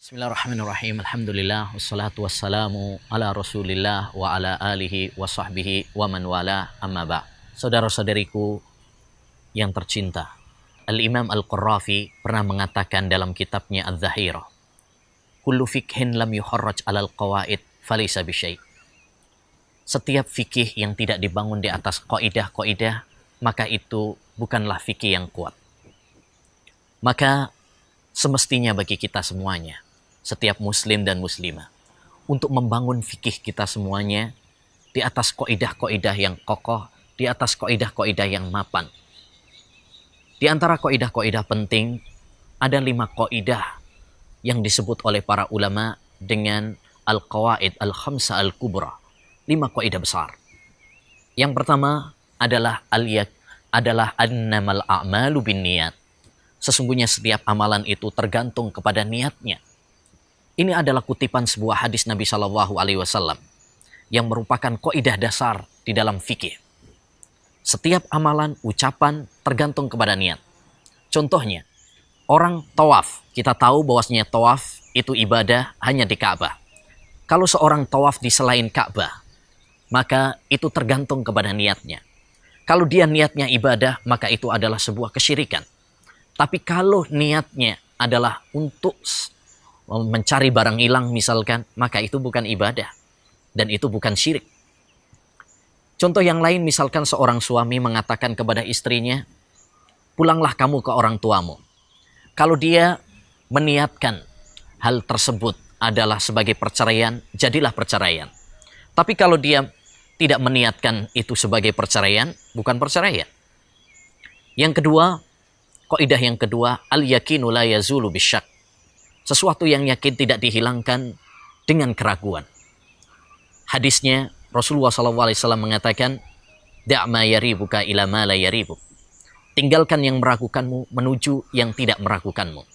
Bismillahirrahmanirrahim. Alhamdulillah wassalatu wassalamu ala Rasulillah wa ala alihi wa sahbihi wa man wala amma ba'. Saudara-saudariku yang tercinta, Al-Imam Al-Qurrafi pernah mengatakan dalam kitabnya Az-Zahirah, kullu fikhin lam yuharraj 'alal qawaid falaysa bisyai'. Setiap fikih yang tidak dibangun di atas kaidah-kaidah, maka itu bukanlah fikih yang kuat. Maka semestinya bagi kita semuanya, setiap muslim dan muslimah, untuk membangun fikih kita semuanya di atas kaidah-kaidah yang kokoh, di atas kaidah-kaidah yang mapan. Di antara kaidah-kaidah penting, ada 5 kaidah yang disebut oleh para ulama dengan al-qawaid al-khamsa al-kubra, 5 kaidah besar. Yang pertama adalah annamal a'malu binniyat. Sesungguhnya setiap amalan itu tergantung kepada niatnya. Ini adalah kutipan sebuah hadis Nabi Shallallahu Alaihi Wasallam yang merupakan kaidah dasar di dalam fikih. Setiap amalan, ucapan tergantung kepada niat. Contohnya, orang tawaf. Kita tahu bahwasanya tawaf itu ibadah hanya di Ka'bah. Kalau seorang tawaf di selain Ka'bah, maka itu tergantung kepada niatnya. Kalau dia niatnya ibadah, maka itu adalah sebuah kesyirikan. Tapi kalau niatnya adalah untuk mencari barang hilang misalkan, maka itu bukan ibadah. Dan itu bukan syirik. Contoh yang lain, misalkan seorang suami mengatakan kepada istrinya, pulanglah kamu ke orang tuamu. Kalau dia meniatkan hal tersebut adalah sebagai perceraian, jadilah perceraian. Tapi kalau dia tidak meniatkan itu sebagai perceraian, bukan perceraian. Yang kedua, kaidah yang kedua, al-yakinu la yazulu bisyak. Sesuatu yang yakin tidak dihilangkan dengan keraguan. Hadisnya Rasulullah SAW mengatakan, da'ma yaribuka ila ma la yaribuk. Tinggalkan yang meragukanmu menuju yang tidak meragukanmu.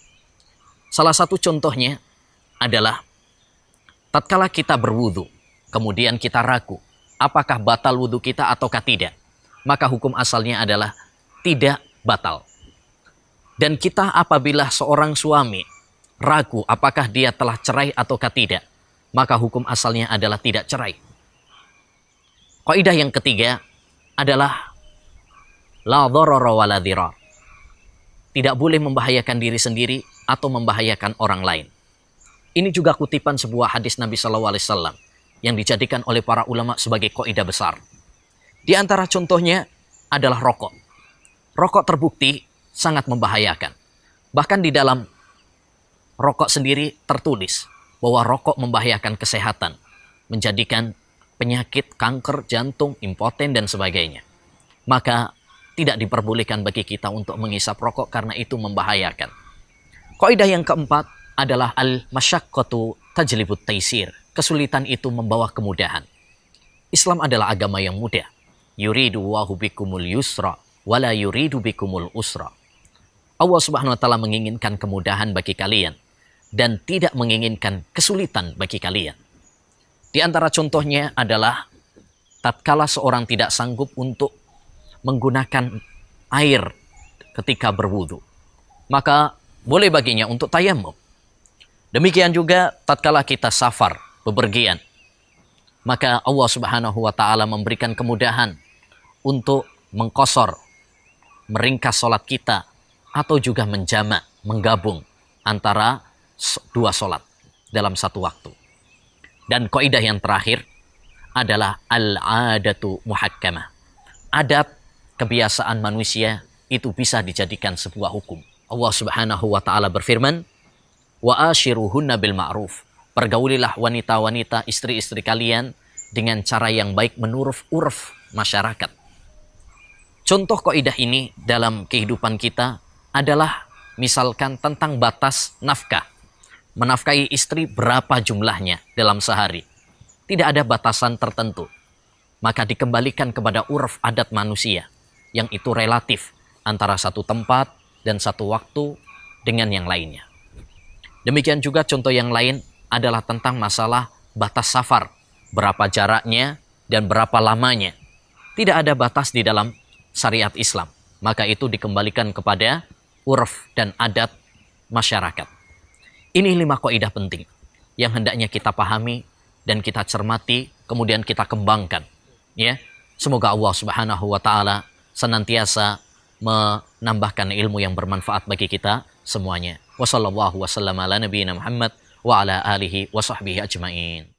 Salah satu contohnya adalah tatkala kita berwudu, kemudian kita ragu, apakah batal wudu kita ataukah tidak? Maka hukum asalnya adalah tidak batal. Dan kita apabila seorang suami ragu apakah dia telah cerai ataukah tidak, maka hukum asalnya adalah tidak cerai. Kaidah yang ketiga adalah la dharara wa la dhirar. Tidak boleh membahayakan diri sendiri atau membahayakan orang lain. Ini juga kutipan sebuah hadis Nabi SAW yang dijadikan oleh para ulama sebagai kaidah besar. Di antara contohnya adalah rokok. Rokok terbukti sangat membahayakan. Bahkan di dalam rokok sendiri tertulis bahwa rokok membahayakan kesehatan, menjadikan penyakit kanker, jantung, impoten, dan sebagainya. Maka tidak diperbolehkan bagi kita untuk menghisap rokok karena itu membahayakan. Kaidah yang keempat adalah al-masyaqqatu tajlibut taisir. Kesulitan itu membawa kemudahan. Islam adalah agama yang mudah. Yuridu wahu bikumul yusra wala yuridu bikumul usra. Allah Subhanahu wa taala menginginkan kemudahan bagi kalian dan tidak menginginkan kesulitan bagi kalian. Di antara contohnya adalah tatkala seorang tidak sanggup untuk menggunakan air ketika berwudu, maka boleh baginya untuk tayamum. Demikian juga tatkala kita safar, bepergian, maka Allah Subhanahu wa taala memberikan kemudahan untuk mengqashar, meringkas salat kita, atau juga menjamak, menggabung antara 2 salat dalam satu waktu. Dan kaidah yang terakhir adalah al-adatu muhakkamah. Adat, kebiasaan manusia itu bisa dijadikan sebuah hukum. Allah Subhanahu wa taala berfirman, wa ashiruhunna bil ma'ruf. Pergaulilah wanita-wanita, istri-istri kalian dengan cara yang baik menurut urf masyarakat. Contoh kaidah ini dalam kehidupan kita adalah misalkan tentang batas nafkah. Menafkahi istri berapa jumlahnya dalam sehari. Tidak ada batasan tertentu. Maka dikembalikan kepada urf adat manusia yang itu relatif antara satu tempat dan satu waktu dengan yang lainnya. Demikian juga contoh yang lain adalah tentang masalah batas safar. Berapa jaraknya dan berapa lamanya. Tidak ada batas di dalam syariat Islam. Maka itu dikembalikan kepada urf dan adat masyarakat. Ini 5 kaidah penting yang hendaknya kita pahami dan kita cermati, kemudian kita kembangkan. Ya, semoga Allah Subhanahu wa taala senantiasa menambahkan ilmu yang bermanfaat bagi kita semuanya. Wassallallahu wasallam ala nabiyina Muhammad wa ala alihi wa sahbihi ajmain.